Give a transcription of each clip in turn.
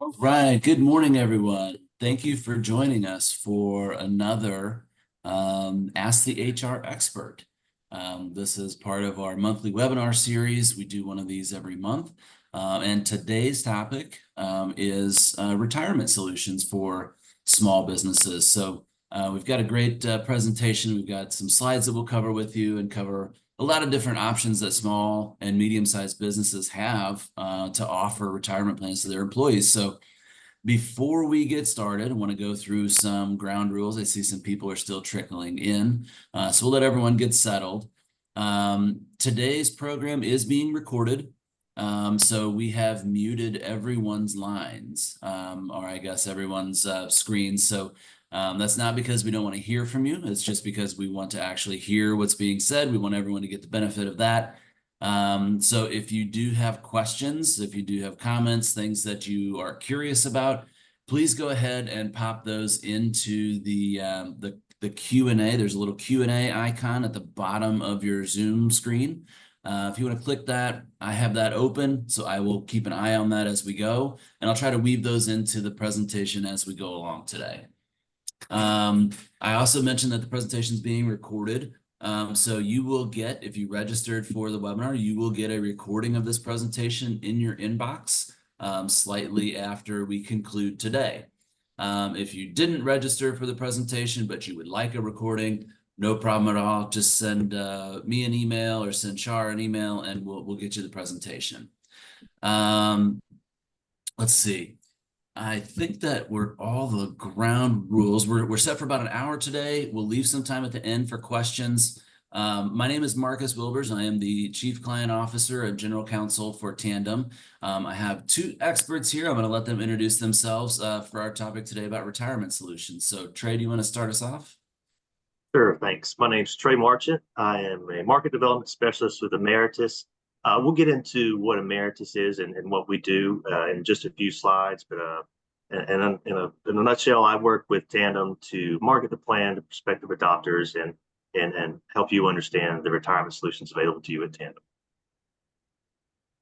All right. Good morning, everyone. Thank you for joining us for another Ask the HR Expert. This is part of our monthly webinar series. We do one of these every month. And today's topic is retirement solutions for small businesses. So we've got a great presentation. We've got some slides that we'll cover with you and cover a lot of different options that small and medium-sized businesses have to offer retirement plans to their employees. So before we get started, I want to go through some ground rules. I see some people are still trickling in, so we'll let everyone get settled. Today's program is being recorded, so we have muted everyone's lines, or I guess everyone's screens. So that's not because we don't want to hear from you. It's just because we want to actually hear what's being said. We want everyone to get the benefit of that. So if you do have questions, if you do have comments, things that you are curious about, please go ahead and pop those into the Q&A. There's a little Q&A icon at the bottom of your Zoom screen. If you want to click that, I have that open, so I will keep an eye on that as we go, and I'll try to weave those into the presentation as we go along today. I also mentioned that the presentation is being recorded. So you will get, if you registered for the webinar, you will get a recording of this presentation in your inbox slightly after we conclude today. If you didn't register for the presentation, but you would like a recording, no problem at all. Just send me an email or send Char an email and we'll get you the presentation. Let's see. I think that we're all the ground rules. We're set for about an hour today. We'll leave some time at the end for questions. My name is Marcus Wilbers. I am the Chief Client Officer and General Counsel for Tandem. I have two experts here. I'm going to let them introduce themselves for our topic today about retirement solutions. So Trey, do you want to start us off? Sure, thanks. My name's Trey Marchant. I am a market development specialist with Emeritus. We'll get into what Emeritus is and what we do in just a few slides, but in a nutshell, I work with Tandem to market the plan to prospective adopters and help you understand the retirement solutions available to you at Tandem.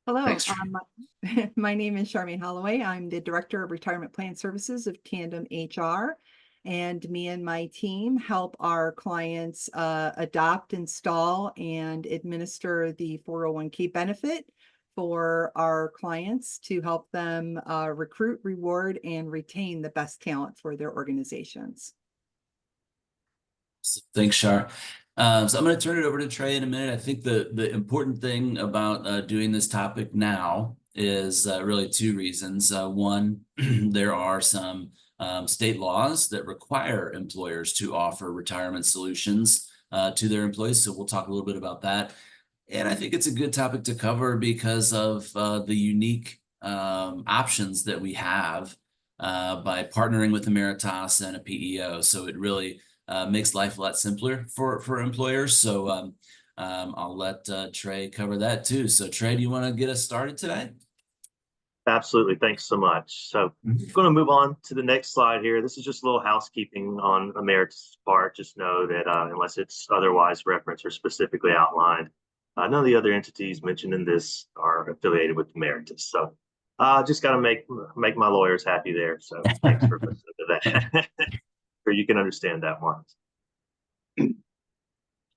Hello, Thanks, Trey. my name is Charmaine Holloway. I'm the Director of Retirement Plan Services of Tandem HR, and me and my team help our clients adopt, install, and administer the 401k benefit for our clients to help them recruit, reward, and retain the best talent for their organizations. Thanks, Char. So I'm going to turn it over to Trey in a minute. I think the important thing about doing this topic now is really two reasons. One, there are some state laws that require employers to offer retirement solutions to their employees. So we'll talk a little bit about that. And I think it's a good topic to cover because of the unique options that we have by partnering with Emeritus and a PEO. So it really makes life a lot simpler for employers. So I'll let Trey cover that too. So Trey, do you want to get us started today? Absolutely. Thanks so much. So I'm going to move on to the next slide here. This is just a little housekeeping on Emeritus' part. Just know that unless it's otherwise referenced or specifically outlined, none of the other entities mentioned in this are affiliated with Emeritus. So just got to make my lawyers happy there. So thanks for listening to that. Sure you can understand that, Mark.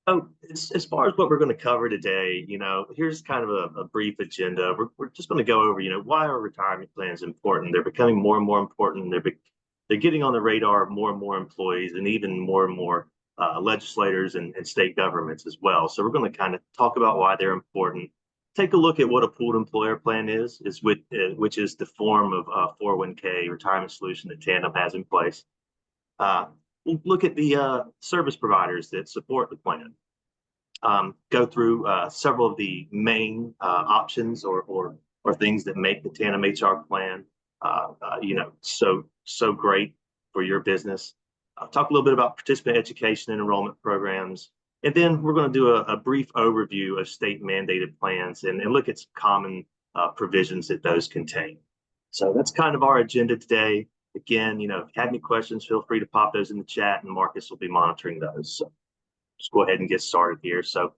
Oh, as far as what we're going to cover today, here's kind of a brief agenda. We're just going to go over, why are retirement plans important? They're becoming more and more important. They're getting on the radar of more and more employees and even more legislators and state governments as well. So we're going to kind of talk about why they're important. Take a look at what a pooled employer plan which is the form of 401k retirement solution that Tandem has in place. We'll look at the service providers that support the plan. Go through several of the main options or things that make the Tandem HR plan, so great for your business. Talk a little bit about participant education and enrollment programs, and then we're going to do a brief overview of state mandated plans and look at some common provisions that those contain. So that's kind of our agenda today. Again, if you have any questions, feel free to pop those in the chat and Marcus will be monitoring those. So just go ahead and get started here. So,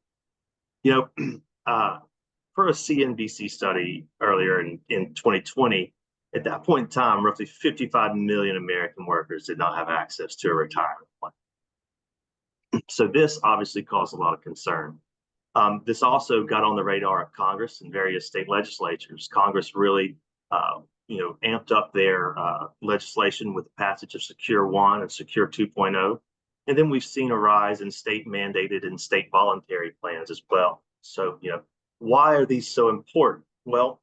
for a CNBC study earlier in 2020, At that point in time, roughly 55 million American workers did not have access to a retirement plan. So this obviously caused a lot of concern. This also got on the radar of Congress and various state legislatures. Congress really, amped up their legislation with the passage of Secure 1 and Secure 2.0. And then we've seen a rise in state mandated and state voluntary plans as well. So, why are these so important? Well,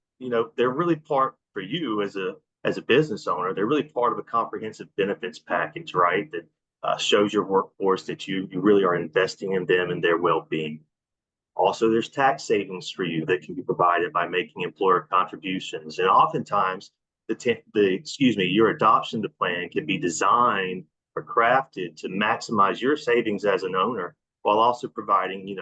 they're really part for you as a business owner. They're really part of a comprehensive benefits package, right? That shows your workforce that you really are investing in them and their well-being. Also, there's tax savings for you that can be provided by making employer contributions. And oftentimes, your adoption to plan can be designed or crafted to maximize your savings as an owner, while also providing,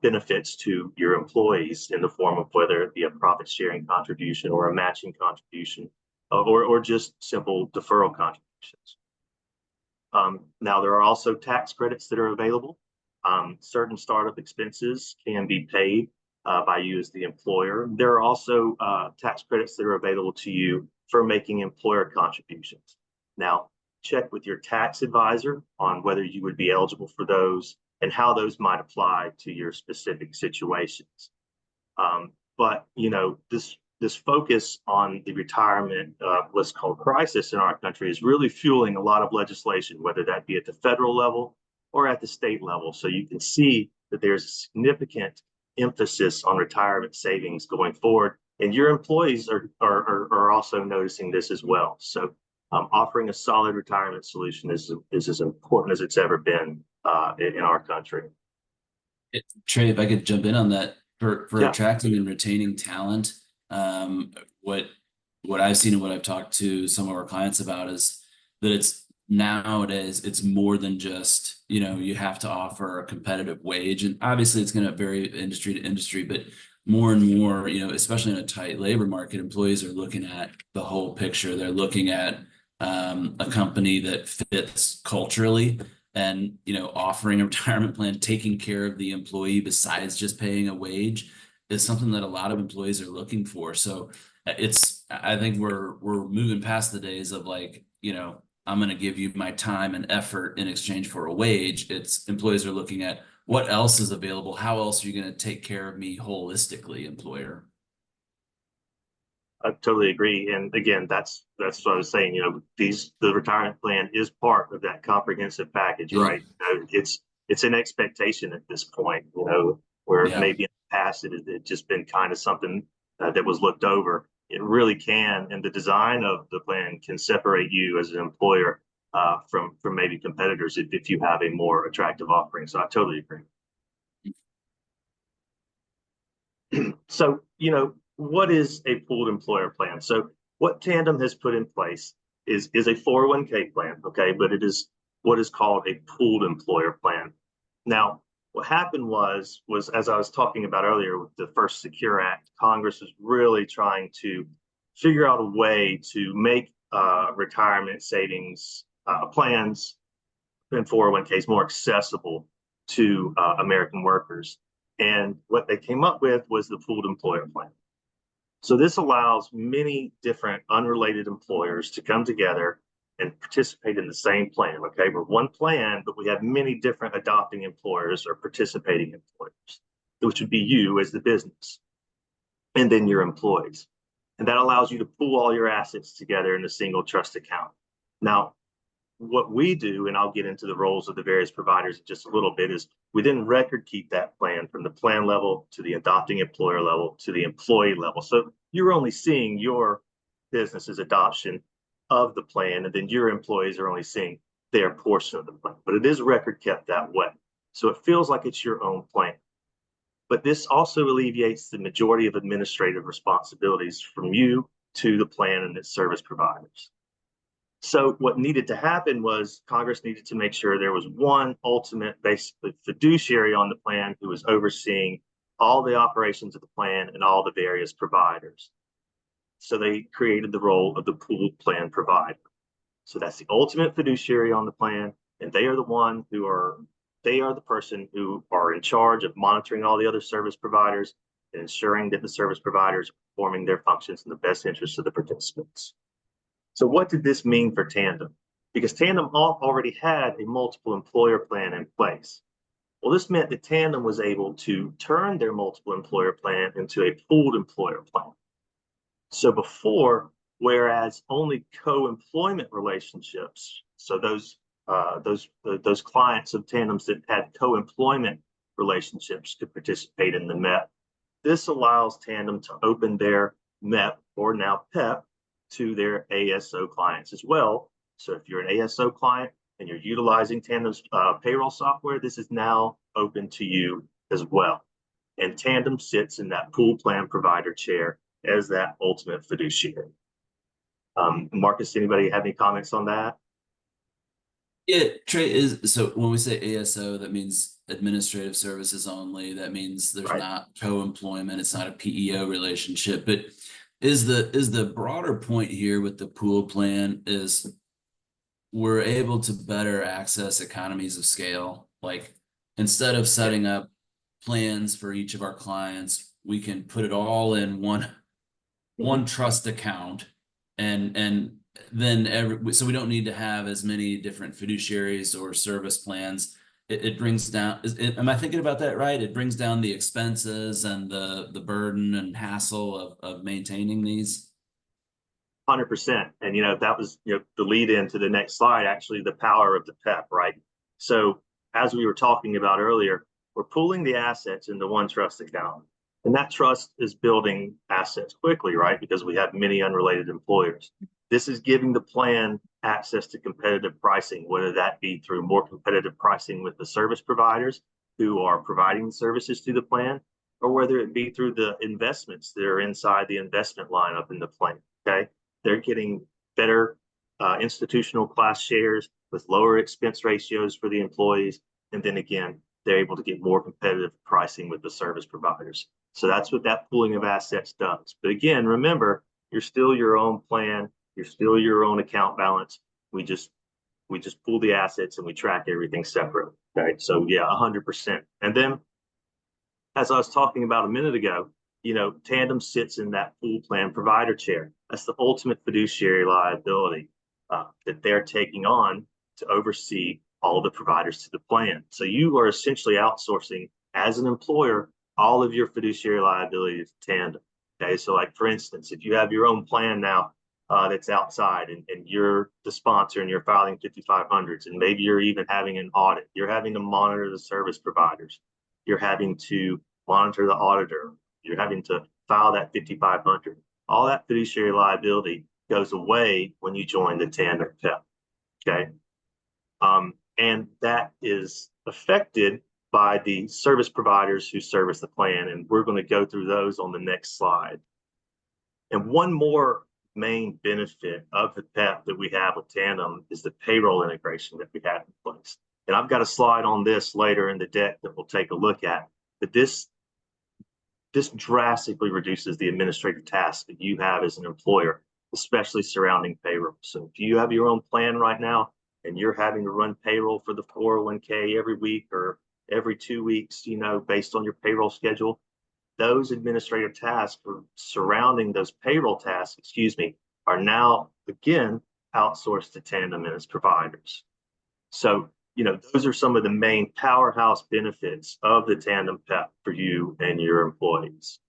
benefits to your employees in the form of whether it be a profit sharing contribution or a matching contribution, or just simple deferral contributions. Now, there are also tax credits that are available. Certain startup expenses can be paid by you as the employer. There are also tax credits that are available to you for making employer contributions. Now, check with your tax advisor on whether you would be eligible for those and how those might apply to your specific situations. But this focus on the retirement, what's called crisis in our country, is really fueling a lot of legislation, whether that be at the federal level or at the state level. So you can see that there's a significant emphasis on retirement savings going forward, and your employees are also noticing this as well. So offering a solid retirement solution is as important as it's ever been in our country. Trey, if I could jump in on that, for Yeah. attracting and retaining talent, what I've seen and what I've talked to some of our clients about is that nowadays it's more than just, you have to offer a competitive wage, and obviously it's going to vary industry to industry, but more and more, especially in a tight labor market, employees are looking at the whole picture. They're looking at a company that fits culturally, and offering a retirement plan, taking care of the employee besides just paying a wage, is something that a lot of employees are looking for. So I think we're moving past the days of like, I'm going to give you my time and effort in exchange for a wage. It's employees are looking at what else is available. How else are you going to take care of me holistically, employer? I totally agree. And again, that's what I was saying. The retirement plan is part of that comprehensive package, right? It's an expectation at this point, where maybe in the past it had just been kind of something that was looked over. It really can, and the design of the plan can separate you as an employer from maybe competitors if you have a more attractive offering. So I totally agree. So, what is a pooled employer plan? So what Tandem has put in place is a 401k plan, okay, but it is what is called a pooled employer plan. Now, what happened was as I was talking about earlier with the first Secure Act, Congress was really trying to figure out a way to make retirement savings plans and 401ks more accessible to American workers. And what they came up with was the pooled employer plan. So this allows many different unrelated employers to come together and participate in the same plan. Okay, we're one plan, but we have many different adopting employers or participating employers, which would be you as the business, and then your employees. And that allows you to pool all your assets together in a single trust account. Now, what we do, and I'll get into the roles of the various providers in just a little bit, is we then record keep that plan from the plan level to the adopting employer level to the employee level. So you're only seeing your business's adoption of the plan, and then your employees are only seeing their portion of the plan. But it is record kept that way. So it feels like it's your own plan. But this also alleviates the majority of administrative responsibilities from you to the plan and its service providers. So what needed to happen was Congress needed to make sure there was one ultimate, basically fiduciary on the plan who was overseeing all the operations of the plan and all the various providers. So they created the role of the pooled plan provider. So that's the ultimate fiduciary on the plan, and they are the person who are in charge of monitoring all the other service providers and ensuring that the service providers are performing their functions in the best interest of the participants. So what did this mean for Tandem? Because Tandem already had a multiple employer plan in place. Well, this meant that Tandem was able to turn their multiple employer plan into a pooled employer plan. So before, whereas only co-employment relationships, so those clients of Tandems that had co-employment relationships could participate in the MEP. This allows Tandem to open their MEP, or now PEP, to their ASO clients as well. So if you're an ASO client and you're utilizing Tandem's payroll software, this is now open to you as well. And Tandem sits in that pool plan provider chair as that ultimate fiduciary. Marcus, anybody have any comments on that? Yeah, Trey, is so when we say ASO, that means administrative services only. That means there's Right. not co-employment, it's not a PEO relationship. But is the broader point here with the pool plan is we're able to better access economies of scale. Like instead of setting up plans for each of our clients, we can put it all in one trust account, and then so we don't need to have as many different fiduciaries or service plans. It brings down, am I thinking about that right? It brings down the expenses and the burden and hassle of maintaining these. 100%. And, that was, the lead into the next slide, actually, the power of the PEP, right? So as we were talking about earlier, we're pooling the assets into one trust account. And that trust is building assets quickly, right? Because we have many unrelated employers. This is giving the plan access to competitive pricing, whether that be through more competitive pricing with the service providers who are providing services to the plan, or whether it be through the investments that are inside the investment lineup in the plan, okay? They're getting better institutional class shares with lower expense ratios for the employees. And then again, they're able to get more competitive pricing with the service providers. So that's what that pooling of assets does. But again, remember, you're still your own plan. You're still your own account balance. We just pool the assets and we track everything separately. Okay. So yeah, 100%. And then as I was talking about a minute ago, Tandem sits in that pool plan provider chair. That's the ultimate fiduciary liability that they're taking on to oversee all the providers to the plan. So you are essentially outsourcing, as an employer, all of your fiduciary liability to Tandem. Okay, so like for instance, if you have your own plan now that's outside and you're the sponsor and you're filing 5500s, and maybe you're even having an audit, you're having to monitor the service providers, you're having to monitor the auditor, you're having to file that 5500. All that fiduciary liability goes away when you join the Tandem PEP. Okay. And that is affected by the service providers who service the plan. And we're going to go through those on the next slide. And one more main benefit of the PEP that we have with Tandem is the payroll integration that we have in place. And I've got a slide on this later in the deck that we'll take a look at. But this drastically reduces the administrative tasks that you have as an employer, especially surrounding payroll. So if you have your own plan right now and you're having to run payroll for the 401k every week or every 2 weeks, based on your payroll schedule, those administrative tasks surrounding those payroll tasks, are now again outsourced to Tandem and its providers. So those are some of the main powerhouse benefits of the Tandem PEP for you and your employees.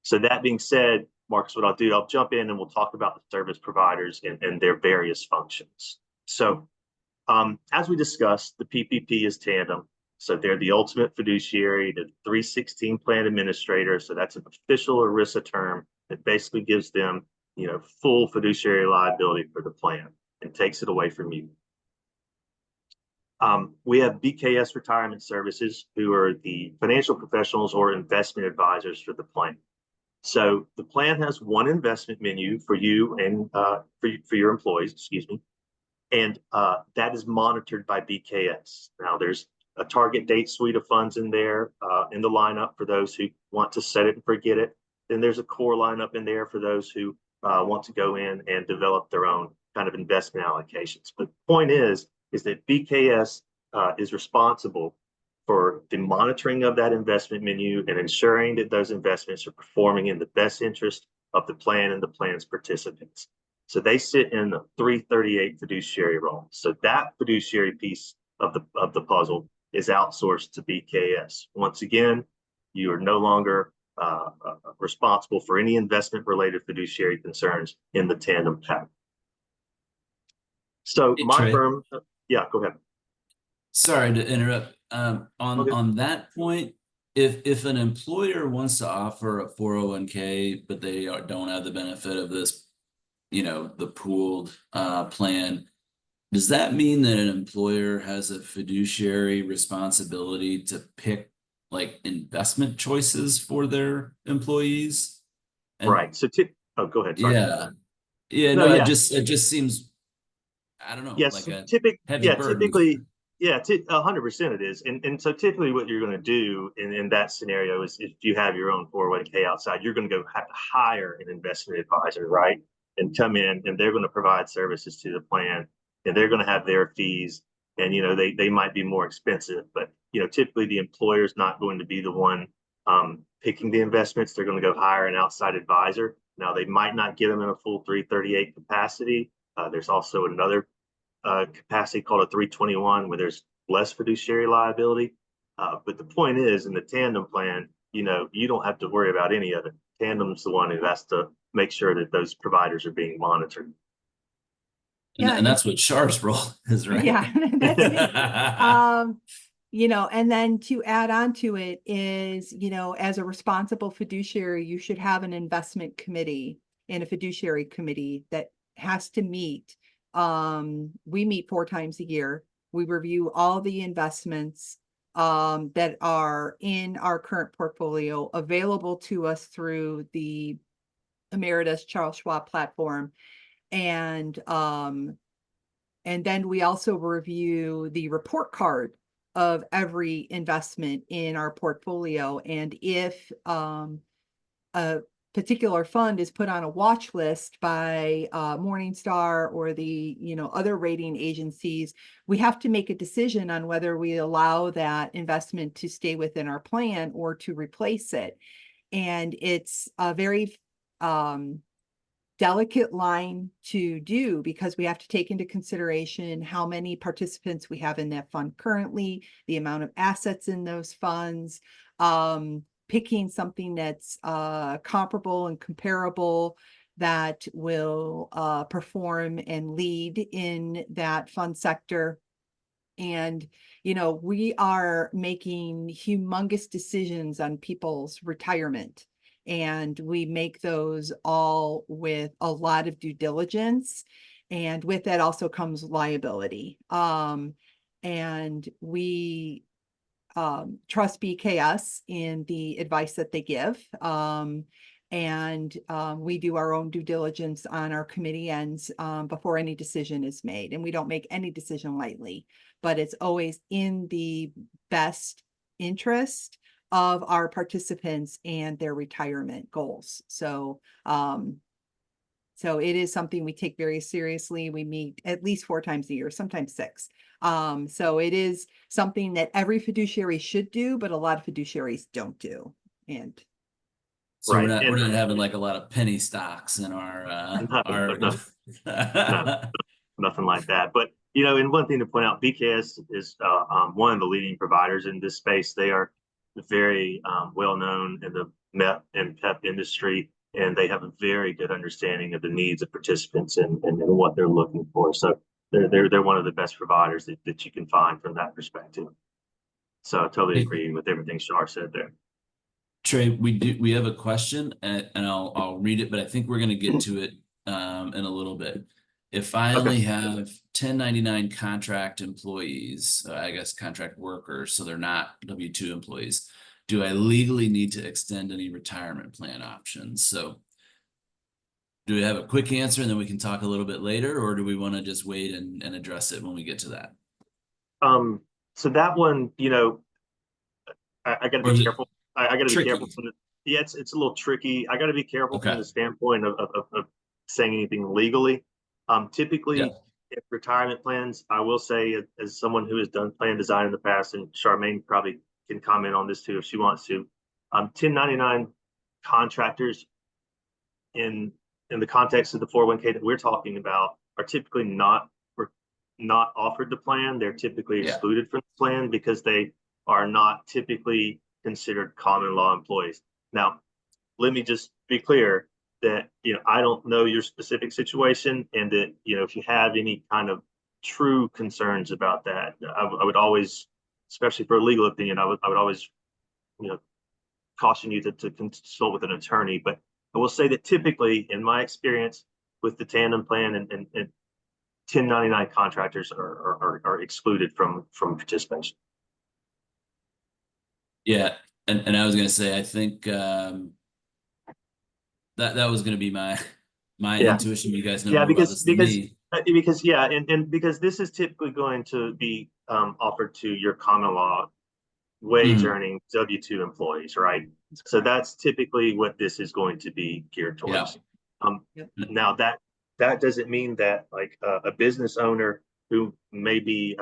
So that being said, Marcus, what I'll do, I'll jump in and we'll talk about the service providers and their various functions. So as we discussed, the PPP is Tandem. So they're the ultimate fiduciary, the 316 plan administrator. So that's an official ERISA term that basically gives them, full fiduciary liability for the plan and takes it away from you. We have BKS Retirement Services, who are the financial professionals or investment advisors for the plan. So the plan has one investment menu for you and for your employees, and that is monitored by BKS. Now there's a target date suite of funds in there in the lineup for those who want to set it and forget it. Then there's a core lineup in there for those who want to go in and develop their own kind of investment allocations. But the point is that BKS is responsible for the monitoring of that investment menu and ensuring that those investments are performing in the best interest of the plan and the plan's participants. So they sit in the 338 fiduciary role. So that fiduciary piece of the puzzle is outsourced to BKS. Once again, you are no longer responsible for any investment related fiduciary concerns in the Tandem pack. So Hey, my Trey, firm, yeah, go ahead. sorry to interrupt. Okay. On that point, if an employer wants to offer a 401k, but they don't have the benefit of this, the pooled plan, does that mean that an employer has a fiduciary responsibility to pick like investment choices for their employees? And Right. So, oh, go ahead. Sorry. yeah, yeah, No, no, yeah. it just seems, I don't know, Yes. like a heavy Yeah, burden. typically, yeah, 100% it is. And so typically what you're going to do in that scenario is if you have your own 401k outside, you're going to go have to hire an investment advisor, right? And come in and they're going to provide services to the plan and they're going to have their fees. And, they might be more expensive, but, typically the employer is not going to be the one picking the investments. They're going to go hire an outside advisor. Now, they might not get them in a full 338 capacity. There's also another capacity called a 321 where there's less fiduciary liability. But the point is, in the Tandem plan, you don't have to worry about any of it. Tandem's the one who has to make sure that those providers are being monitored. Yeah, And that's what Shar's role is, right? yeah, that's me. And then to add on to it is, as a responsible fiduciary, you should have an investment committee and a fiduciary committee that has to meet. We meet 4 times a year. We review all the investments that are in our current portfolio available to us through the Emeritus Charles Schwab platform. And then we also review the report card of every investment in our portfolio. And if a particular fund is put on a watch list by Morningstar or the other rating agencies, we have to make a decision on whether we allow that investment to stay within our plan or to replace it. And it's a very delicate line to do because we have to take into consideration how many participants we have in that fund currently, the amount of assets in those funds, picking something that's comparable and comparable that will perform and lead in that fund sector. And, we are making humongous decisions on people's retirement. And we make those all with a lot of due diligence. And with that also comes liability. And we trust BKS in the advice that they give. And we do our own due diligence on our committee ends before any decision is made. And we don't make any decision lightly, but it's always in the best interest of our participants and their retirement goals. So it is something we take very seriously. We meet at least 4 times a year, sometimes 6. So it is something that every fiduciary should do, but a lot of fiduciaries don't do. And So Right. we're not having like a lot of penny stocks in our No, nothing like that. But, and one thing to point out, BKS is one of the leading providers in this space. They are very well known in the MEP and PEP industry, and they have a very good understanding of the needs of participants and what they're looking for. So they're one of the best providers that you can find from that perspective. So I totally agree with everything Shar said there. Trey, we have a question and I'll read it, but I think we're gonna get to it in a little bit. If I Okay. only have 1099 contract employees, I guess contract workers, so they're not W-2 employees, do I legally need to extend any retirement plan options? So do we have a quick answer and then we can talk a little bit later, or do we want to just wait and address it when we get to that? So that one, I got to Or be is it careful. I got to be careful tricky? from the. Yeah, it's a little tricky. I got to be careful Okay. from the standpoint of saying anything legally. Yeah. Typically, if retirement plans, I will say, as someone who has done plan design in the past, and Charmaine probably can comment on this too if she wants to. 1099 contractors in the context of the 401k that we're talking about are typically not offered the plan. They're typically Yeah. excluded from the plan because they are not typically considered common law employees. Now, let me just be clear that, I don't know your specific situation, and that, if you have any kind of true concerns about that, I would always, especially for a legal opinion, I would always, caution you to consult with an attorney. But I will say that typically, in my experience with the tandem plan and 1099 contractors are excluded from participation. Yeah, and I was gonna say, I think that was gonna be my Yeah. intuition. You guys know Yeah, more about this than me. because yeah, and because this is typically going to be offered to your common law wage Mhm. earning W-2 employees, right? So that's typically what this is going to be geared Yeah. towards. Yep. Now that doesn't mean that like a business owner who may be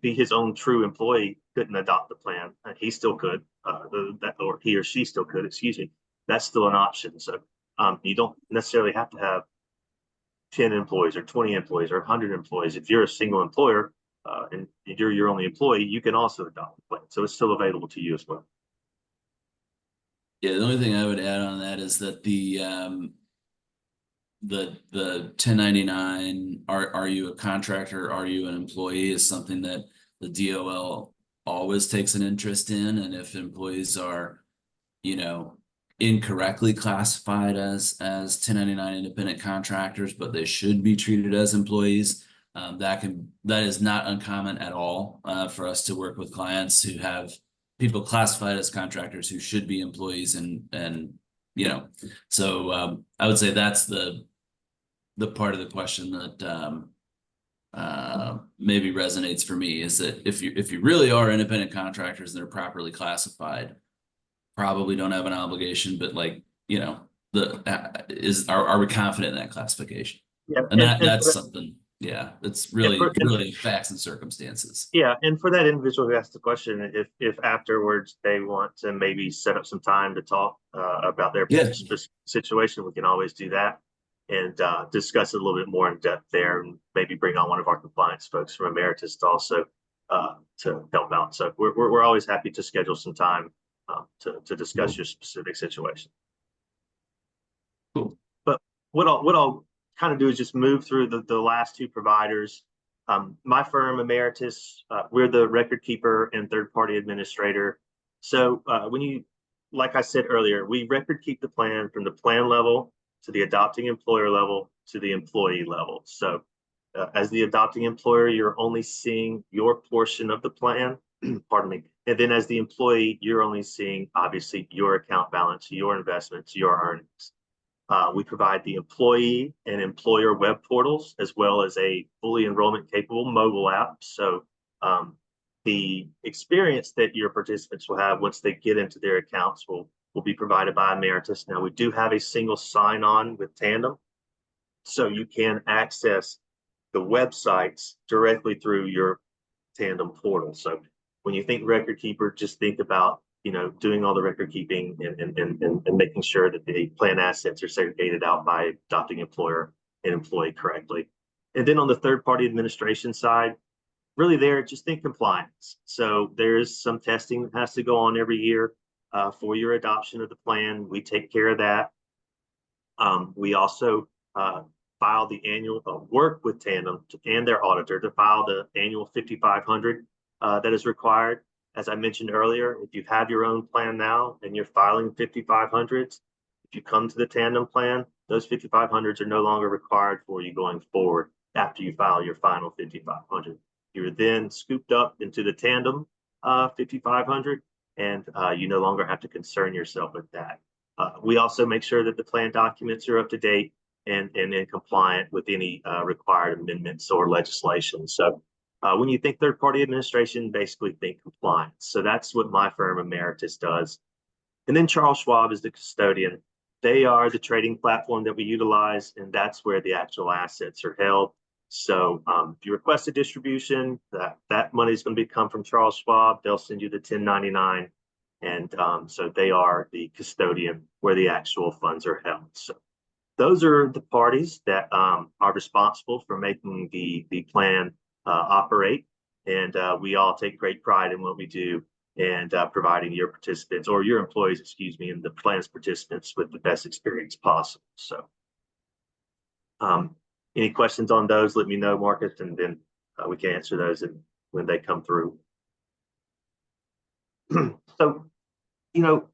his own true employee couldn't adopt the plan. He still could, or he or she still could, excuse me. That's still an option. So you don't necessarily have to have 10 employees or 20 employees or 100 employees. If you're a single employer and you're your only employee, you can also adopt the plan. So it's still available to you as well. Yeah, the only thing I would add on that is that the 1099, are you a contractor, are you an employee, is something that the DOL always takes an interest in. And if employees are, incorrectly classified as 1099 independent contractors, but they should be treated as employees, that is not uncommon at all for us to work with clients who have people classified as contractors who should be employees, and so I would say that's the part of the question that maybe resonates for me, is that if you really are independent contractors and they're properly classified, probably don't have an obligation, but are we confident in that classification? Yeah, And and that's something, yeah, it's really facts and circumstances. yeah, and for that individual who asked the question, if afterwards they want to maybe set up some time to talk about their Yeah. specific situation, we can always do that and discuss it a little bit more in depth there, and maybe bring on one of our compliance folks from Emeritus to also to help out. So we're always happy to schedule some time to discuss your specific situation. Cool. But what I'll kind of do is just move through the last two providers. My firm, Emeritus, we're the record keeper and third-party administrator. So like I said earlier, we record keep the plan from the plan level to the adopting employer level to the employee level. So as the adopting employer, you're only seeing your portion of the plan, pardon me. And then as the employee, you're only seeing, obviously, your account balance, your investments, your earnings. We provide the employee and employer web portals, as well as a fully enrollment capable mobile app. So the experience that your participants will have once they get into their accounts will be provided by Emeritus. Now, we do have a single sign-on with Tandem, so you can access the websites directly through your Tandem portal. So when you think record keeper, just think about doing all the record keeping and making sure that the plan assets are segregated out by adopting employer and employee correctly. And then on the third party administration side, really there, just think compliance. So there is some testing that has to go on every year for your adoption of the plan. We take care of that. We also file the annual work with Tandem and their auditor to file the annual 5500 that is required. As I mentioned earlier, if you have your own plan now and you're filing 5500s, if you come to the Tandem plan, those 5500s are no longer required for you going forward after you file your final 5500. You're then scooped up into the Tandem 5500, and you no longer have to concern yourself with that. We also make sure that the plan documents are up to date and compliant with any required amendments or legislation. So when you think third-party administration, basically think compliance. So that's what my firm, Emeritus, does. And then Charles Schwab is the custodian. They are the trading platform that we utilize, and that's where the actual assets are held. So if you request a distribution, that money is going to come from Charles Schwab. They'll send you the 1099. And so they are the custodian where the actual funds are held. So those are the parties that are responsible for making the plan operate. And we all take great pride in what we do and providing your participants or your employees, excuse me, and the plan's participants with the best experience possible. So any questions on those, let me know, Marcus, and then we can answer those when they come through. So, you know,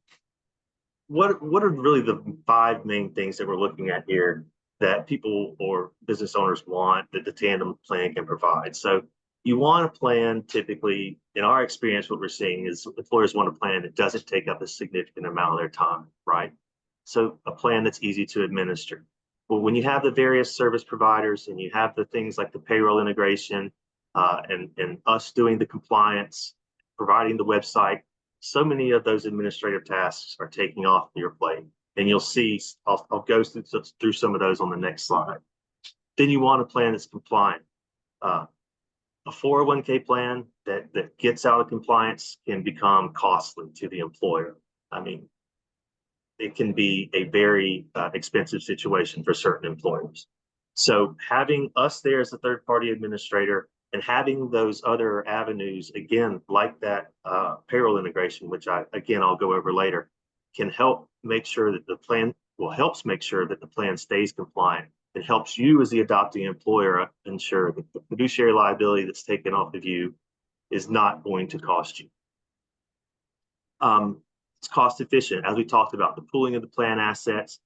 what are really the 5 main things that we're looking at here that people or business owners want that the Tandem plan can provide? So you want a plan, typically, in our experience, what we're seeing is employers want a plan that doesn't take up a significant amount of their time, right? So a plan that's easy to administer. Well, when you have the various service providers and you have the things like the payroll integration and us doing the compliance, providing the website, so many of those administrative tasks are taking off your plate. And you'll see, I'll go through some of those on the next slide. Then you want a plan that's compliant. A 401k plan that gets out of compliance can become costly to the employer. I mean, it can be a very expensive situation for certain employers. So having us there as a third-party administrator and having those other avenues, again, like that payroll integration, which I'll go over later, can help make sure that the plan, helps make sure that the plan stays compliant. It helps you as the adopting employer ensure that the fiduciary liability that's taken off of you is not going to cost you. It's cost efficient. As we talked about, the pooling of the plan assets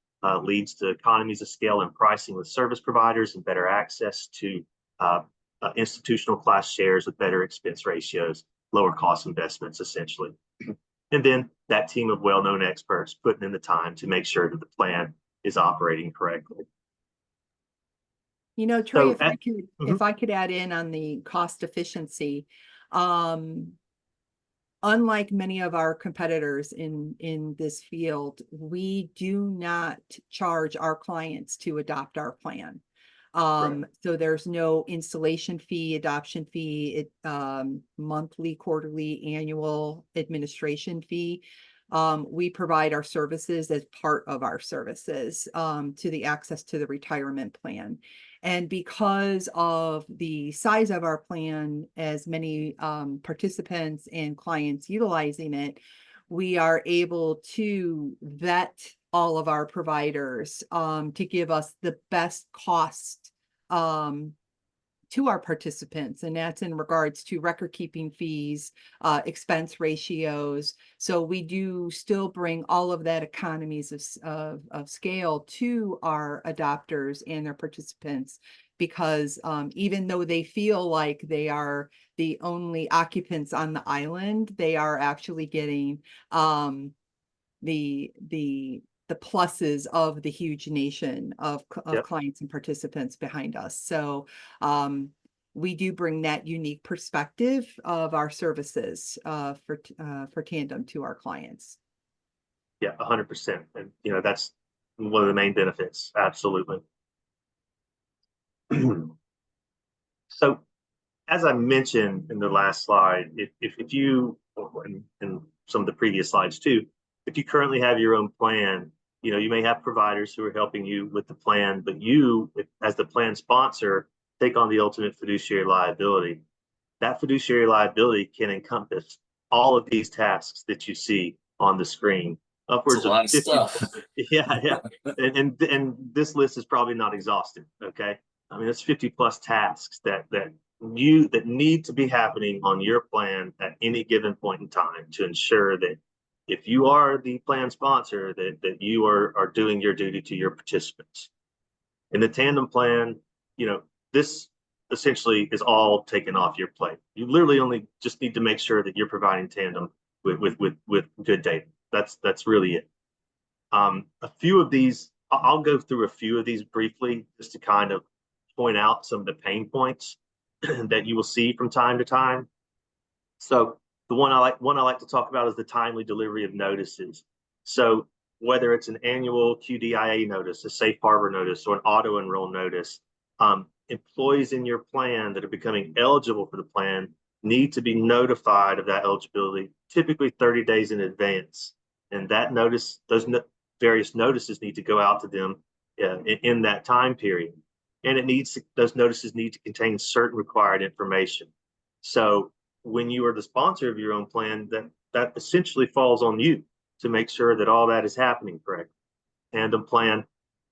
leads to economies of scale and pricing with service providers and better access to institutional class shares with better expense ratios, lower cost investments, essentially. And then that team of well-known experts putting in the time to make sure that the plan is operating correctly. You know, Trey, So if I could add in on the cost efficiency, unlike many of our competitors in this field, we do not charge our clients to adopt our plan. Right. So there's no installation fee, adoption fee, monthly, quarterly, annual administration fee. We provide our services as part of our services to the access to the retirement plan. And because of the size of our plan, as many participants and clients utilizing it, we are able to vet all of our providers to give us the best cost to our participants, and that's in regards to record keeping fees, expense ratios. So we do still bring all of that economies of scale to our adopters and their participants, because even though they feel like they are the only occupants on the island, they are actually getting the pluses of the huge nation of Yep. clients and participants behind us. So we do bring that unique perspective of our services for Tandem to our clients. Yeah, 100%. And that's one of the main benefits. Absolutely. So as I mentioned in the last slide, if you, and some of the previous slides too, if you currently have your own plan, you may have providers who are helping you with the plan, but you, as the plan sponsor, take on the ultimate fiduciary liability. That fiduciary liability can encompass all of these tasks that you see on the screen. Upwards of 50 stuff. Yeah. And this list is probably not exhaustive. Okay. I mean, it's 50 plus tasks that need to be happening on your plan at any given point in time to ensure that if you are the plan sponsor, that you are doing your duty to your participants. In the Tandem plan, this essentially is all taken off your plate. You literally only just need to make sure that you're providing Tandem with good data. That's really it. A few of these, I'll go through a few of these briefly just to kind of point out some of the pain points that you will see from time to time. So the one I like to talk about is the timely delivery of notices. So whether it's an annual QDIA notice, a safe harbor notice, or an auto enroll notice, employees in your plan that are becoming eligible for the plan need to be notified of that eligibility, typically 30 days in advance. And that notice, those various notices need to go out to them in that time period. And those notices need to contain certain required information. So when you are the sponsor of your own plan, that essentially falls on you to make sure that all that is happening correctly. Tandem plan,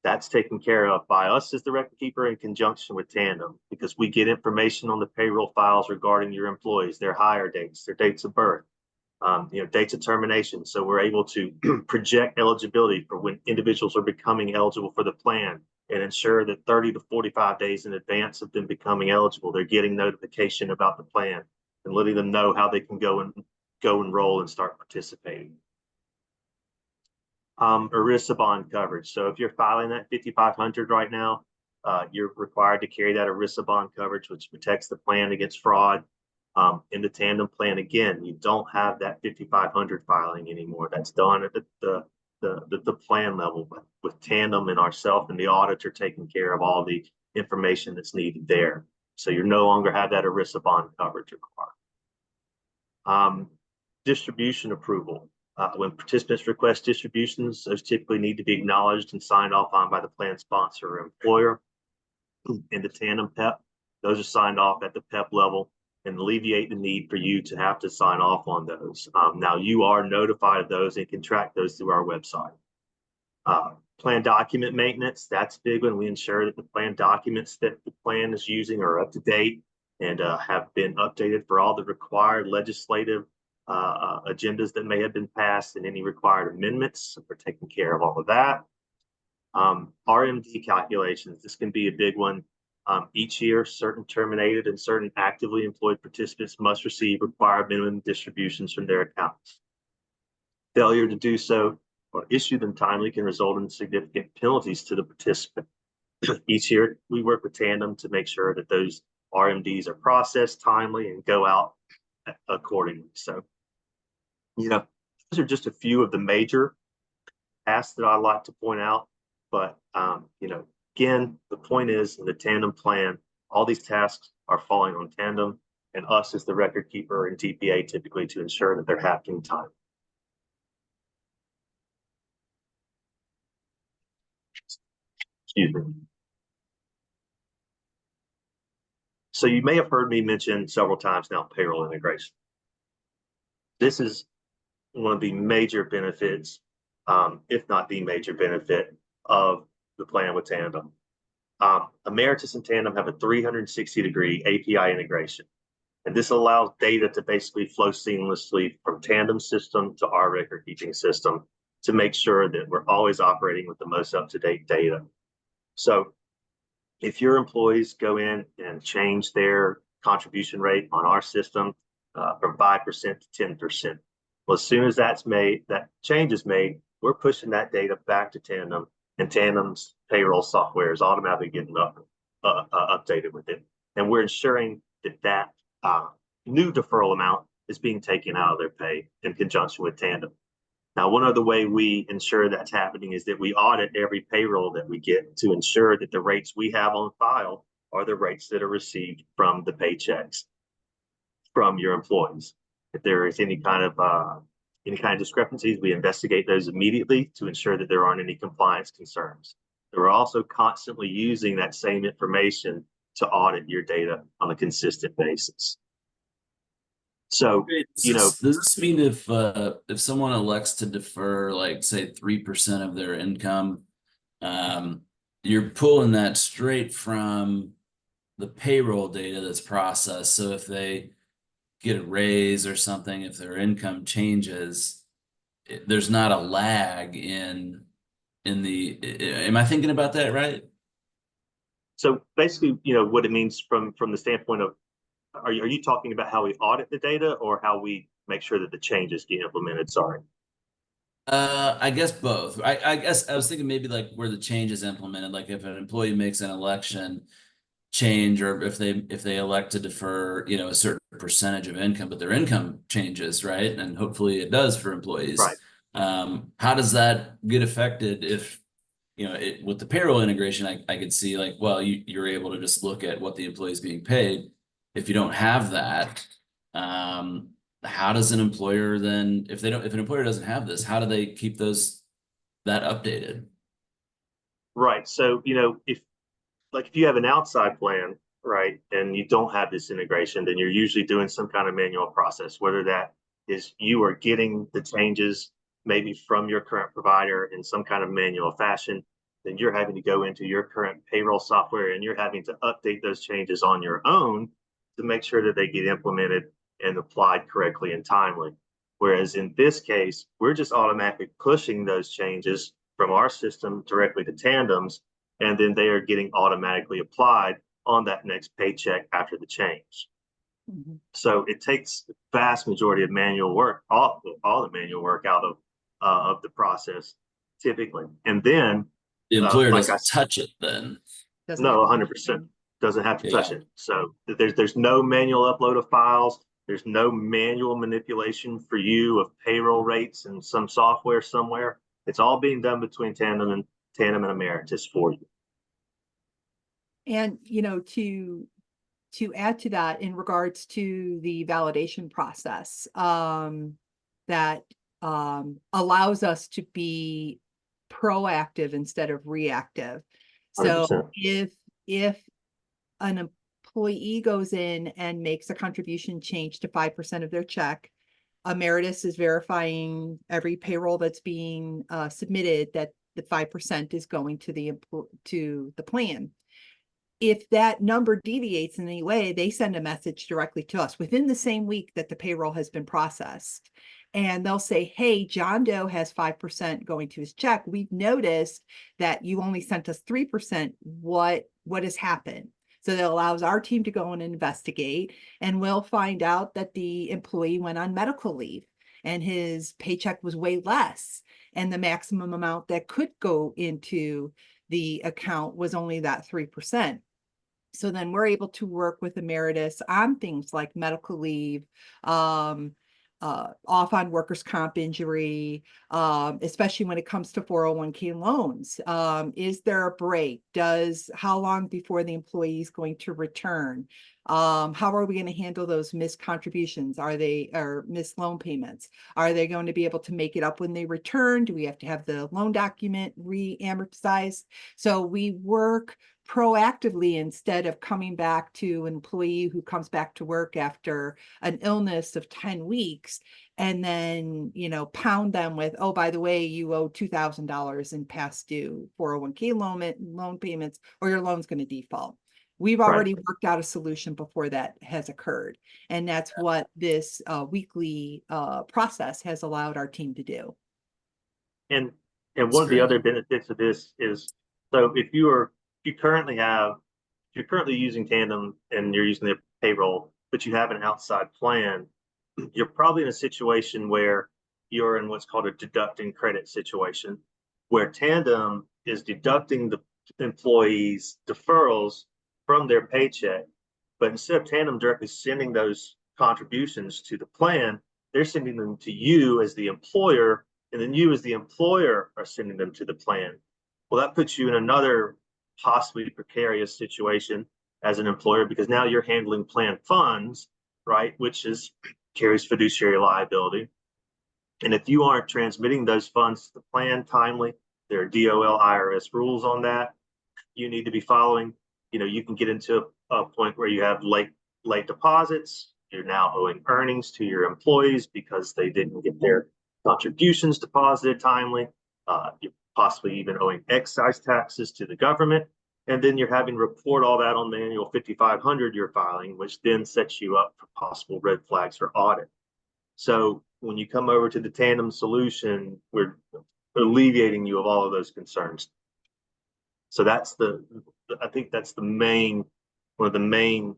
that's taken care of by us as the record keeper in conjunction with Tandem, because we get information on the payroll files regarding your employees, their hire dates, their dates of birth, dates of termination. So we're able to project eligibility for when individuals are becoming eligible for the plan and ensure that 30 to 45 days in advance of them becoming eligible, they're getting notification about the plan and letting them know how they can go enroll and start participating. ERISA bond coverage. So if you're filing that 5,500 right now, you're required to carry that ERISA bond coverage, which protects the plan against fraud. In the Tandem plan, again, you don't have that 5,500 filing anymore. That's done at the plan level, but with Tandem and ourselves and the auditor taking care of all the information that's needed there. So you no longer have that ERISA bond coverage required. Distribution approval. When participants request distributions, those typically need to be acknowledged and signed off on by the plan sponsor or employer. In the Tandem PEP, those are signed off at the PEP level and alleviate the need for you to have to sign off on those. Now you are notified of those and can track those through our website. Plan document maintenance, that's big when we ensure that the plan documents that the plan is using are up to date and have been updated for all the required legislative agendas that may have been passed and any required amendments. So we're taking care of all of that. RMD calculations, this can be a big one. Each year, certain terminated and certain actively employed participants must receive required minimum distributions from their accounts. Failure to do so or issue them timely can result in significant penalties to the participant. Each year, we work with Tandem to make sure that those RMDs are processed timely and go out accordingly. So, those are just a few of the major tasks that I like to point out. But, again, the point is in the Tandem plan, all these tasks are falling on Tandem and us as the record keeper and TPA typically to ensure that they're happening timely. Excuse me. So you may have heard me mention several times now payroll integration. This is one of the major benefits, if not the major benefit of the plan with Tandem. Emeritus and Tandem have a 360-degree API integration. And this allows data to basically flow seamlessly from Tandem system to our record keeping system to make sure that we're always operating with the most up-to-date data. So if your employees go in and change their contribution rate on our system from 5% to 10%, well, as soon as that change is made, we're pushing that data back to Tandem, and Tandem's payroll software is automatically getting updated with it. And we're ensuring that new deferral amount is being taken out of their pay in conjunction with Tandem. Now, one other way we ensure that's happening is that we audit every payroll that we get to ensure that the rates we have on file are the rates that are received from the paychecks from your employees. If there is any kind of discrepancies, we investigate those immediately to ensure that there aren't any compliance concerns. We're also constantly using that same information to audit your data on a consistent basis. So, does this mean if someone elects to defer, like say 3% of their income, you're pulling that straight from the payroll data that's processed? So if they get a raise or something, if their income changes, there's not a lag in the, am I thinking about that right? So basically, what it means from the standpoint of, are you talking about how we audit the data or how we make sure that the changes get implemented? Sorry. I guess both. I guess I was thinking maybe like where the change is implemented, like if an employee makes an election change, or if they elect to defer, a certain percentage of income, but their income changes, right? And hopefully it does for employees. Right. How does that get affected if, with the payroll integration, I could see like, well, you're able to just look at what the employee is being paid. If you don't have that, how does an employer then, if an employer doesn't have this, how do they keep that updated? Right. So, if you have an outside plan, right, and you don't have this integration, then you're usually doing some kind of manual process, whether that is you are getting the changes maybe from your current provider in some kind of manual fashion, then you're having to go into your current payroll software and you're having to update those changes on your own to make sure that they get implemented and applied correctly and timely. Whereas in this case, we're just automatically pushing those changes from our system directly to Tandem's, and then they are getting automatically applied on that next paycheck after the change. Mhm. So it takes the vast majority of manual work, all the manual work out of the process typically. And then, The employer like I doesn't said, touch it then. Doesn't have no, to- 100% doesn't have to touch Yeah. it. So there's no manual upload of files. There's no manual manipulation for you of payroll rates in some software somewhere. It's all being done between Tandem and Emeritus for you. And, to add to that in regards to the validation process, that allows us to be proactive instead of reactive. So 100%. if an employee goes in and makes a contribution change to 5% of their check, Emeritus is verifying every payroll that's being submitted that the 5% is going to the plan. If that number deviates in any way, they send a message directly to us within the same week that the payroll has been processed. And they'll say, hey, John Doe has 5% going to his check. We've noticed that you only sent us 3%. What has happened? So that allows our team to go and investigate, and we'll find out that the employee went on medical leave and his paycheck was way less. And the maximum amount that could go into the account was only that 3%. So then we're able to work with Emeritus on things like medical leave, off on workers' comp injury, especially when it comes to 401k loans. Is there a break? How long before the employee is going to return? How are we going to handle those missed contributions? Or missed loan payments? Are they going to be able to make it up when they return? Do we have to have the loan document re-amortized? So we work proactively instead of coming back to an employee who comes back to work after an illness of 10 weeks and then, pound them with, oh, by the way, you owe $2,000 in past due 401k loan payments, or your loan's going to default. We've already worked out a solution before that has occurred. And that's what this weekly process has allowed our team to do. And That's one of the great. other benefits of this is, so if you're currently using Tandem and you're using their payroll, but you have an outside plan, you're probably in a situation where you're in what's called a deduct and credit situation, where Tandem is deducting the employees' deferrals from their paycheck. But instead of Tandem directly sending those contributions to the plan, they're sending them to you as the employer, and then you as the employer are sending them to the plan. Well, that puts you in another possibly precarious situation as an employer, because now you're handling plan funds, right, which carries fiduciary liability. And if you aren't transmitting those funds to the plan timely, there are DOL IRS rules on that you need to be following. You can get into a point where you have late deposits. You're now owing earnings to your employees because they didn't get their contributions deposited timely. You're possibly even owing excise taxes to the government. And then you're having to report all that on the annual 5500 you're filing, which then sets you up for possible red flags for audit. So when you come over to the Tandem solution, we're alleviating you of all of those concerns. So I think that's one of the main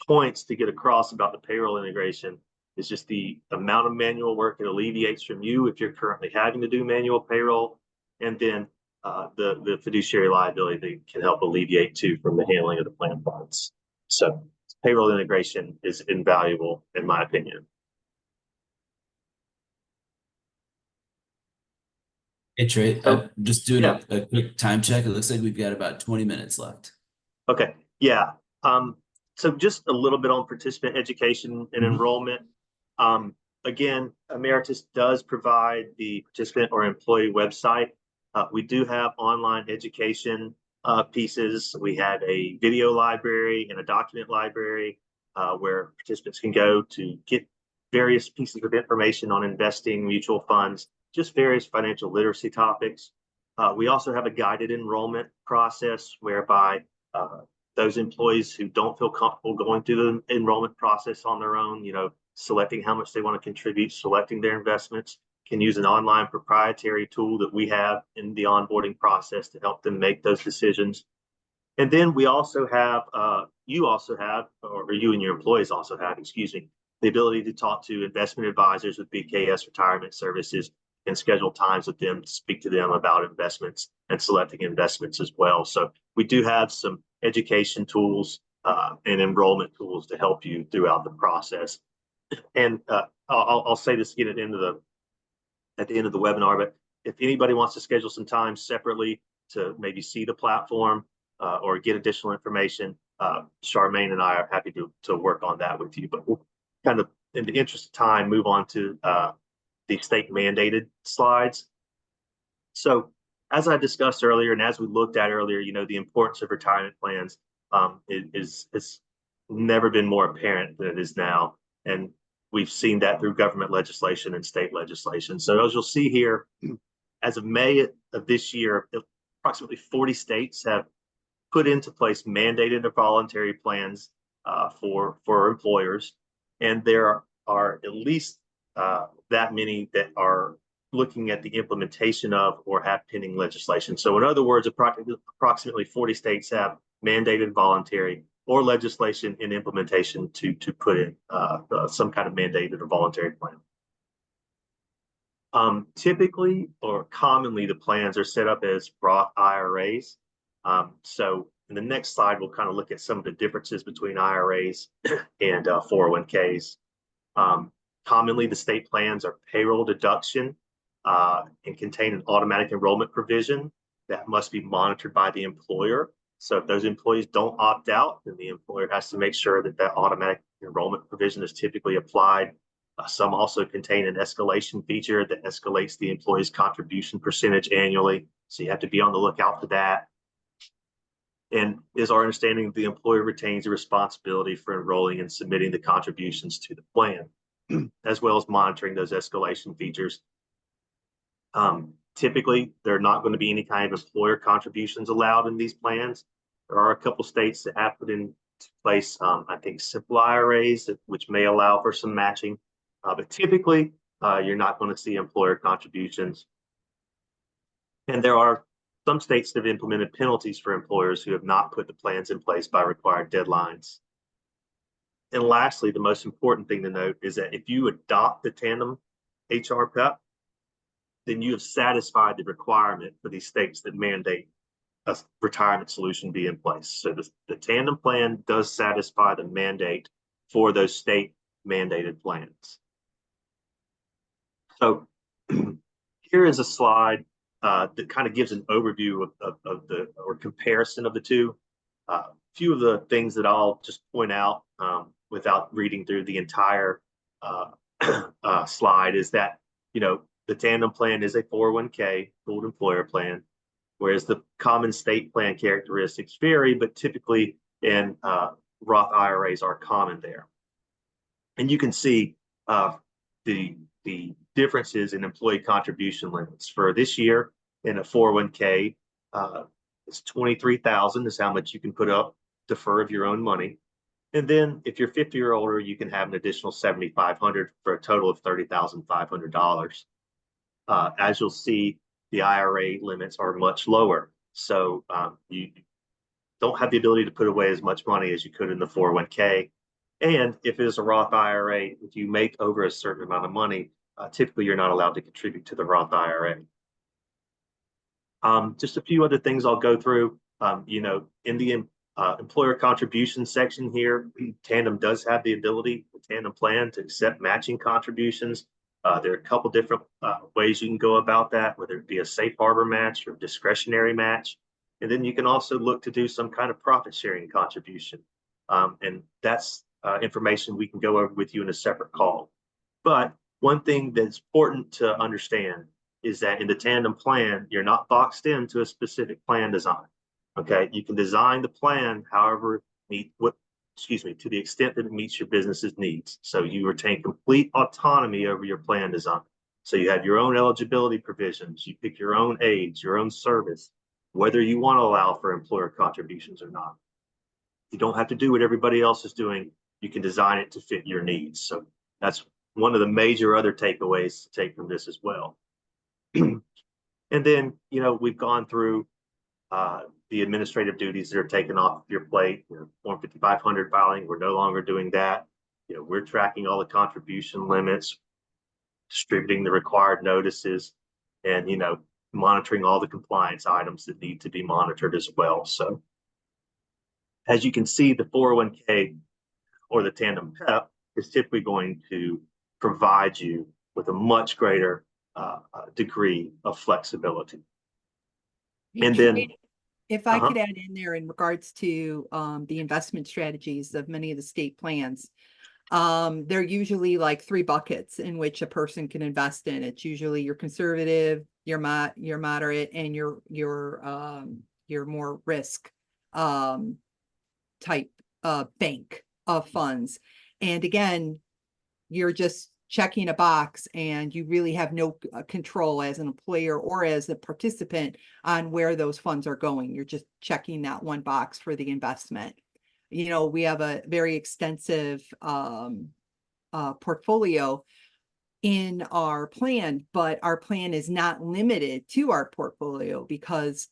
points to get across about the payroll integration is just the amount of manual work it alleviates from you if you're currently having to do manual payroll, and then the fiduciary liability that can help alleviate too from the handling of the plan funds. So payroll integration is invaluable in my opinion. Hey Trey, So, I'm just doing yeah. a quick time check. It looks like we've got about 20 minutes left. Okay. Yeah. Um, so just a little bit on participant education and Mhm. enrollment. Um, Again, Emeritus does provide the participant or employee website. We do have online education pieces. We have a video library and a document library where participants can go to get various pieces of information on investing, mutual funds, just various financial literacy topics. We also have a guided enrollment process whereby uh, those employees who don't feel comfortable going through the enrollment process on their own, selecting how much they want to contribute, selecting their investments, can use an online proprietary tool that we have in the onboarding process to help them make those decisions. And then we also have, you also have, or you and your employees also have, excuse me, the ability to talk to investment advisors with BKS Retirement Services and schedule times with them to speak to them about investments and selecting investments as well. So we do have some education tools and enrollment tools to help you throughout the process. And I'll say this again at the end of the webinar, but if anybody wants to schedule some time separately to maybe see the platform or get additional information, Charmaine and I are happy to work on that with you. But we'll kind of, in the interest of time, move on to the state mandated slides. So as I discussed earlier, and as we looked at earlier, the importance of retirement plans is never been more apparent than it is now. And we've seen that through government legislation and state legislation. So as you'll see here, as of May of this year, approximately 40 states have put into place mandated or voluntary plans for employers, and there are at least that many that are looking at the implementation of or have pending legislation. So, in other words, approximately 40 states have mandated voluntary or legislation in implementation to put in some kind of mandated or voluntary plan. Typically or commonly, the plans are set up as Roth IRAs. So in the next slide, we'll kind of look at some of the differences between IRAs and 401ks. Commonly, the state plans are payroll deduction and contain an automatic enrollment provision that must be monitored by the employer. So if those employees don't opt out, then the employer has to make sure that automatic enrollment provision is typically applied. Some also contain an escalation feature that escalates the employee's contribution percentage annually. So you have to be on the lookout for that. And is our understanding that the employer retains the responsibility for enrolling and submitting the contributions to the plan, as well as monitoring those escalation features. Typically, there are not going to be any kind of employer contributions allowed in these plans. There are a couple states that have put into place, I think, simple IRAs, which may allow for some matching. But typically, you're not going to see employer contributions. And there are some states that have implemented penalties for employers who have not put the plans in place by required deadlines. And lastly, the most important thing to note is that if you adopt the Tandem HR PEP, then you have satisfied the requirement for these states that mandate a retirement solution be in place. So the Tandem plan does satisfy the mandate for those state mandated plans. So here is a slide that kind of gives an overview of the or comparison of the two. A few of the things that I'll just point out without reading through the entire slide is that, the Tandem plan is a 401k pooled employer plan, whereas the common state plan characteristics vary, but typically in Roth IRAs are common there. And you can see the differences in employee contribution limits for this year in a 401k. It's 23,000 is how much you can put up, defer of your own money. And then if you're 50 or older, you can have an additional 7,500 for a total of $30,500. As you'll see, the IRA limits are much lower. So you don't have the ability to put away as much money as you could in the 401k. And if it is a Roth IRA, if you make over a certain amount of money, typically you're not allowed to contribute to the Roth IRA. Just a few other things I'll go through. In the employer contribution section here, Tandem does have the ability, the Tandem plan, to accept matching contributions There are a couple different ways you can go about that, whether it be a safe harbor match or discretionary match. And then you can also look to do some kind of profit sharing contribution. And that's information we can go over with you in a separate call. But one thing that's important to understand is that in the tandem plan, you're not boxed into a specific plan design. Okay, you can design the plan however to the extent that it meets your business's needs. So you retain complete autonomy over your plan design. So you have your own eligibility provisions, you pick your own age, your own service, whether you want to allow for employer contributions or not. You don't have to do what everybody else is doing. You can design it to fit your needs. So that's one of the major other takeaways to take from this as well. And then, we've gone through the administrative duties that are taken off your plate. Form 5500 filing, we're no longer doing that. We're tracking all the contribution limits, distributing the required notices, and monitoring all the compliance items that need to be monitored as well. So as you can see, the 401k or the Tandem PEP is typically going to provide you with a much greater degree of flexibility. And then, if I could add in there in regards to the investment strategies of many of the state plans, they're usually like 3 buckets in which a person can invest in. It's usually your conservative, your moderate, and your more risk type bank of funds. And again, you're just checking a box, and you really have no control as an employer or as a participant on where those funds are going. You're just checking that one box for the investment. We have a very extensive portfolio in our plan, but our plan is not limited to our portfolio, because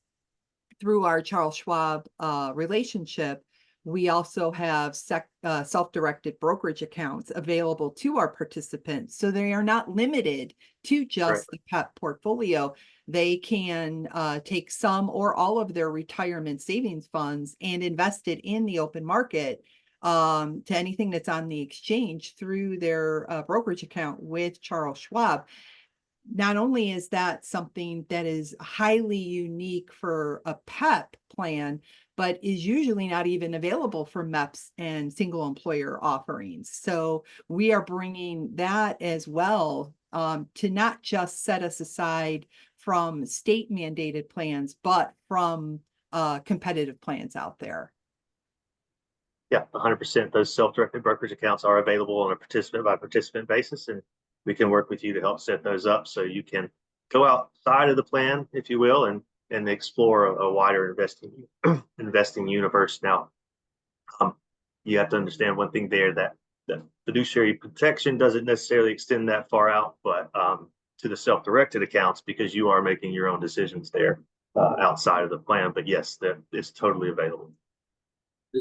through our Charles Schwab relationship, we also have self-directed brokerage accounts available to our participants. So they are not limited to just the PEP portfolio. They can take some or all of their retirement savings funds and invest it in the open market to anything that's on the exchange through their brokerage account with Charles Schwab. Not only is that something that is highly unique for a PEP plan, but is usually not even available for MEPs and single employer offerings. So we are bringing that as well to not just set us aside from state mandated plans, but from competitive plans out there. Yeah, 100%. Those self-directed brokerage accounts are available on a participant by participant basis, and we can work with you to help set those up so you can go outside of the plan, if you will, and explore a wider investing universe. Now, you have to understand one thing there, that the fiduciary protection doesn't necessarily extend that far out, but to the self-directed accounts, because you are making your own decisions there outside of the plan. But yes, that is totally available.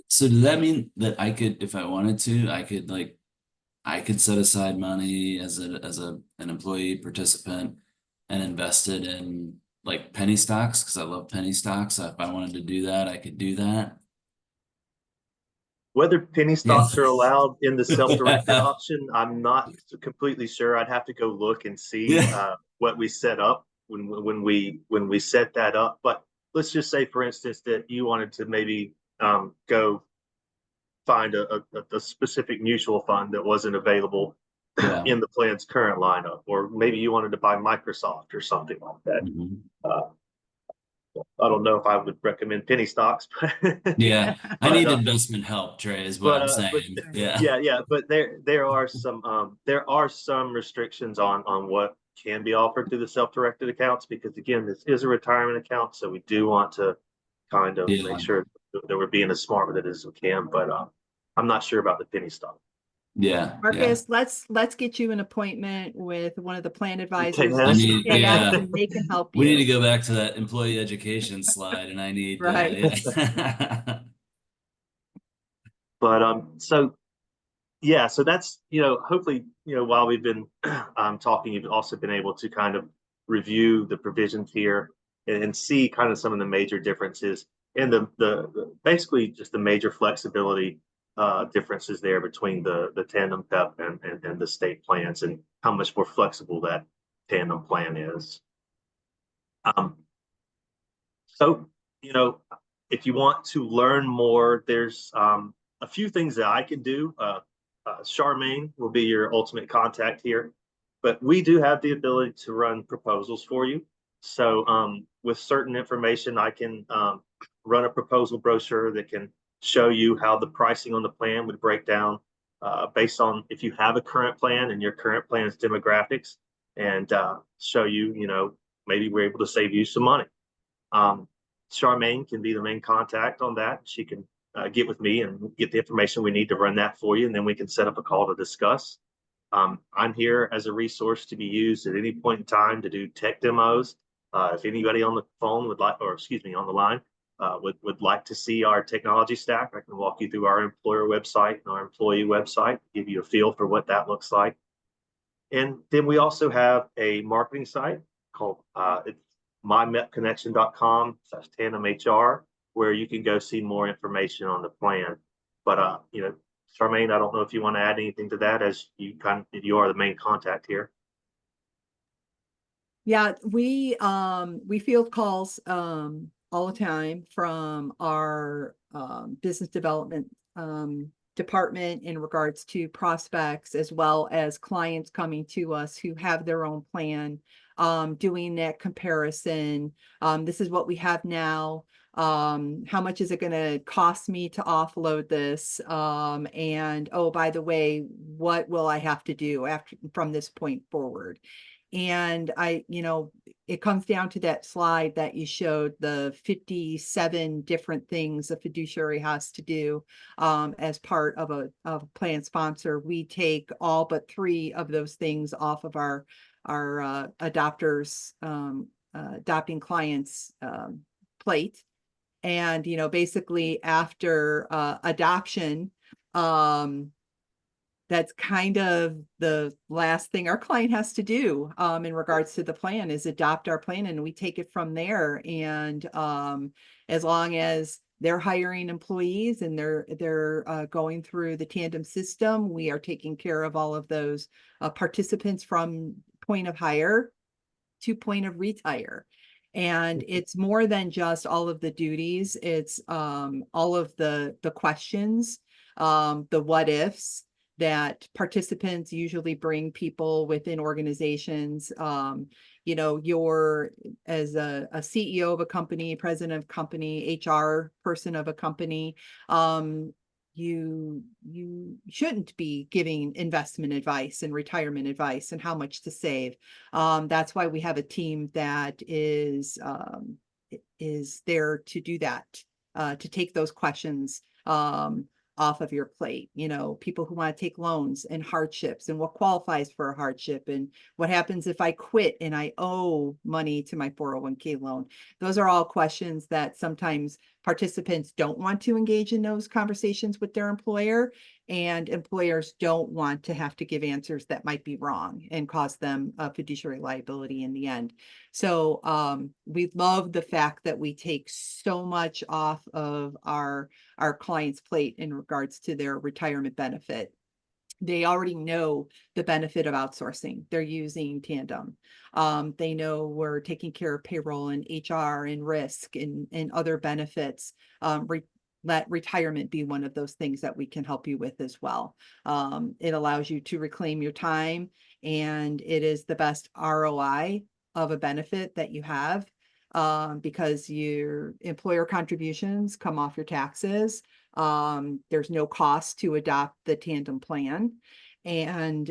So does that mean that I could, if I wanted to, I could set aside money as an employee participant and invest it in like penny stocks, because I love penny stocks. So if I wanted to do that, I could do that. Whether penny stocks are allowed in the self-directed option, I'm not completely sure. I'd have to go look and see what we set up when we set that up. But let's just say, for instance, that you wanted to maybe go find a specific mutual fund that wasn't available in the plan's current lineup, or maybe you wanted to buy Microsoft or something like that. I don't know if I would recommend penny stocks. Yeah, I need investment help, Trey, is what I'm saying. But there are some restrictions on what can be offered through the self-directed accounts, because again, this is a retirement account, so we do want to kind of make sure that we're being as smart with it as we can. But I'm not sure about the penny stock. Yeah, Marcus, let's get you an appointment with one of the plan advisors. And they can help you. We need to go back to that employee education slide, and I need But so that's hopefully while we've been talking, you've also been able to kind of review the provisions here and see kind of some of the major differences and the basically just the major flexibility differences there between the Tandem PEP and the state plans, and how much more flexible that Tandem plan is. Um, so, you know, if you want to learn more, there's a few things that I can do. Charmaine will be your ultimate contact here, but we do have the ability to run proposals for you. So with certain information, I can run a proposal brochure that can show you how the pricing on the plan would break down based on if you have a current plan and your current plan's demographics, and show you, you know, maybe we're able to save you some money. Charmaine can be the main contact on that. She can get with me and get the information we need to run that for you, and then we can set up a call to discuss. I'm here as a resource to be used at any point in time to do tech demos. If anybody on the phone would like, or excuse me, on the line, would like to see our technology stack, I can walk you through our employer website and our employee website, give you a feel for what that looks like. And then we also have a marketing site called it's mymepconnection.com/Tandem HR, where you can go see more information on the plan. But you know, Charmaine, I don't know if you want to add anything to that, as you are the main contact here. Yeah, we field calls all the time from our business development department in regards to prospects, as well as clients coming to us who have their own plan, doing that comparison. This is what we have now. How much is it going to cost me to offload this? And oh, by the way, what will I have to do from this point forward? And it comes down to that slide that you showed, the 57 different things a fiduciary has to do as part of a plan sponsor. We take all but 3 of those things off of our adopters, adopting clients plate. And, basically after adoption, that's kind of the last thing our client has to do in regards to the plan, is adopt our plan, and we take it from there. And as long as they're hiring employees and they're going through the Tandem system, we are taking care of all of those participants from point of hire to point of retire. And it's more than just all of the duties. It's all of the questions, the what ifs that participants usually bring people within organizations. You're, as a CEO of a company, president of a company, HR person of a company, you shouldn't be giving investment advice and retirement advice and how much to save. That's why we have a team that is there to do that, to take those questions off of your plate. People who want to take loans and hardships, and what qualifies for a hardship, and what happens if I quit and I owe money to my 401k loan. Those are all questions that sometimes participants don't want to engage in those conversations with their employer, and employers don't want to have to give answers that might be wrong and cause them a fiduciary liability in the end. So we love the fact that we take so much off of our clients' plate in regards to their retirement benefit. They already know the benefit of outsourcing. They're using Tandem. They know we're taking care of payroll and HR and risk and other benefits. Let retirement be one of those things that we can help you with as well. It allows you to reclaim your time, and it is the best ROI of a benefit that you have, because your employer contributions come off your taxes. There's no cost to adopt the Tandem plan, and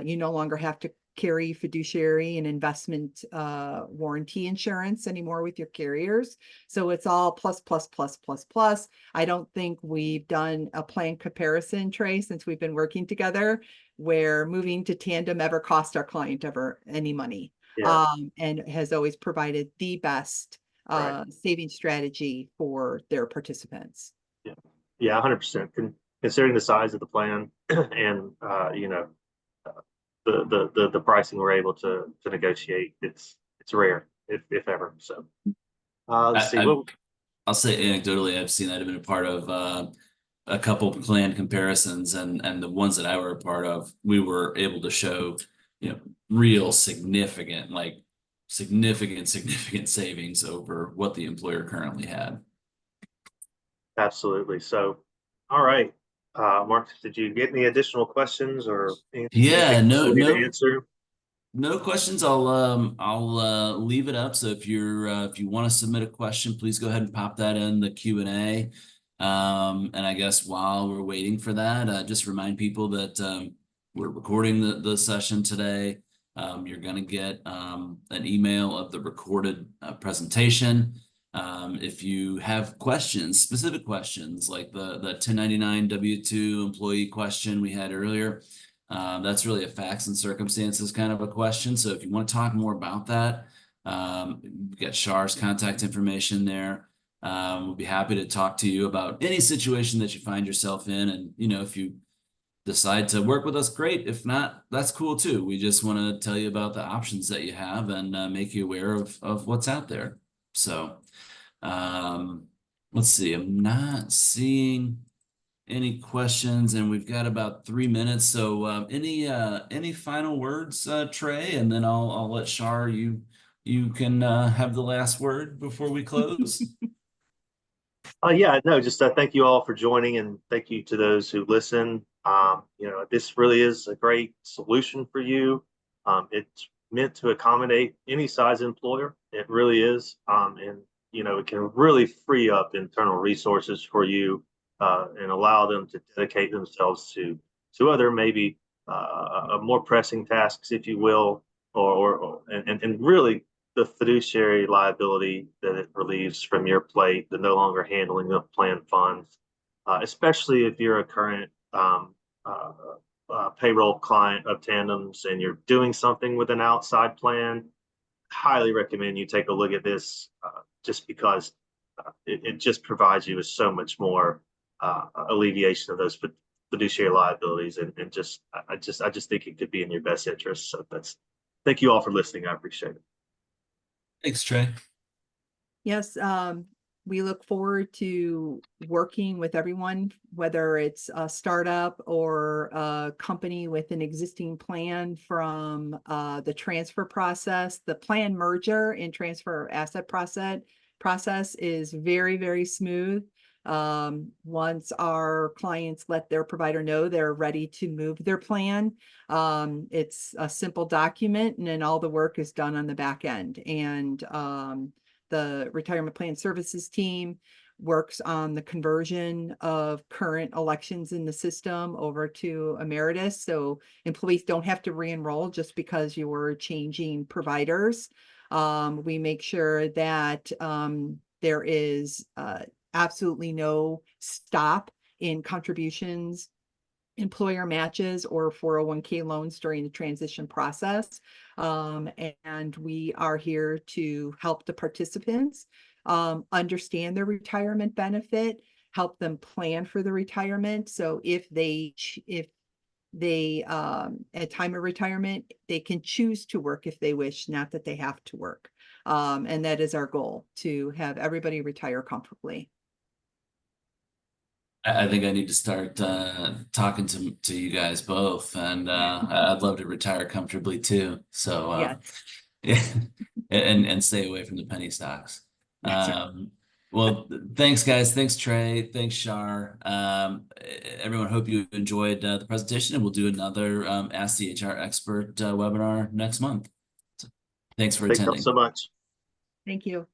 you no longer have to carry fiduciary and investment warranty insurance anymore with your carriers. So it's all plus, plus, plus, plus, plus. I don't think we've done a plan comparison, Trey, since we've been working together, where moving to Tandem ever cost our client ever any money. Yeah. And has always provided the best saving strategy for their participants. Yeah, 100%. Considering the size of the plan and the pricing we're able to negotiate, it's rare, if ever. So let's see. I'll say anecdotally, I've seen that. I've been a part of a couple plan comparisons, and the ones that I were a part of, we were able to show, real significant, like significant savings over what the employer currently had. Absolutely. So, all right. Mark, did you get any additional questions or anything Yeah, you no, need to no, answer? no questions. I'll leave it up. So if you want to submit a question, please go ahead and pop that in the Q&A. And I guess while we're waiting for that, just remind people that we're recording the session today. You're going to get an email of the recorded presentation. If you have questions, specific questions like the 1099 W-2 employee question we had earlier, that's really a facts and circumstances kind of a question. So if you want to talk more about that, we've got Shar's contact information there. We'll be happy to talk to you about any situation that you find yourself in. And, if you decide to work with us, great. If not, that's cool too. We just want to tell you about the options that you have and make you aware of what's out there. So let's see. I'm not seeing any questions, and we've got about 3 minutes. So any final words, Trey, and then I'll let Shar, you can have the last word before we close. Yeah, no, just thank you all for joining, and thank you to those who listen. This really is a great solution for you. It's meant to accommodate any size employer. It really is. And it can really free up internal resources for you and allow them to dedicate themselves to other maybe more pressing tasks, if you will, and really the fiduciary liability that it relieves from your plate, the no longer handling of plan funds, especially if you're a current payroll client of Tandem's and you're doing something with an outside plan. Highly recommend you take a look at this just because it just provides you with so much more alleviation of those fiduciary liabilities, and I just think it could be in your best interest. So thank you all for listening. I appreciate it. Thanks, Trey. Yes, we look forward to working with everyone, whether it's a startup or a company with an existing plan, from the transfer process. The plan merger and transfer asset process is very, very smooth. Once our clients let their provider know they're ready to move their plan, it's a simple document, and then all the work is done on the back end. And the retirement plan services team works on the conversion of current elections in the system over to Emeritus. So employees don't have to re-enroll just because you were changing providers. We make sure that there is absolutely no stop in contributions, employer matches, or 401k loans during the transition process. And we are here to help the participants understand their retirement benefit, help them plan for the retirement. So if they at time of retirement, they can choose to work if they wish, not that they have to work. And that is our goal, to have everybody retire comfortably. I think I need to start talking to you guys both, and I'd love to retire comfortably too. So Yes. yeah, and stay away from the penny stocks. That's right. Well, thanks, guys. Thanks, Trey. Thanks, Shar. Everyone, hope you enjoyed the presentation, and we'll do another Ask the HR Expert webinar next month. So, thanks for Thank you all attending. so much. Thank you.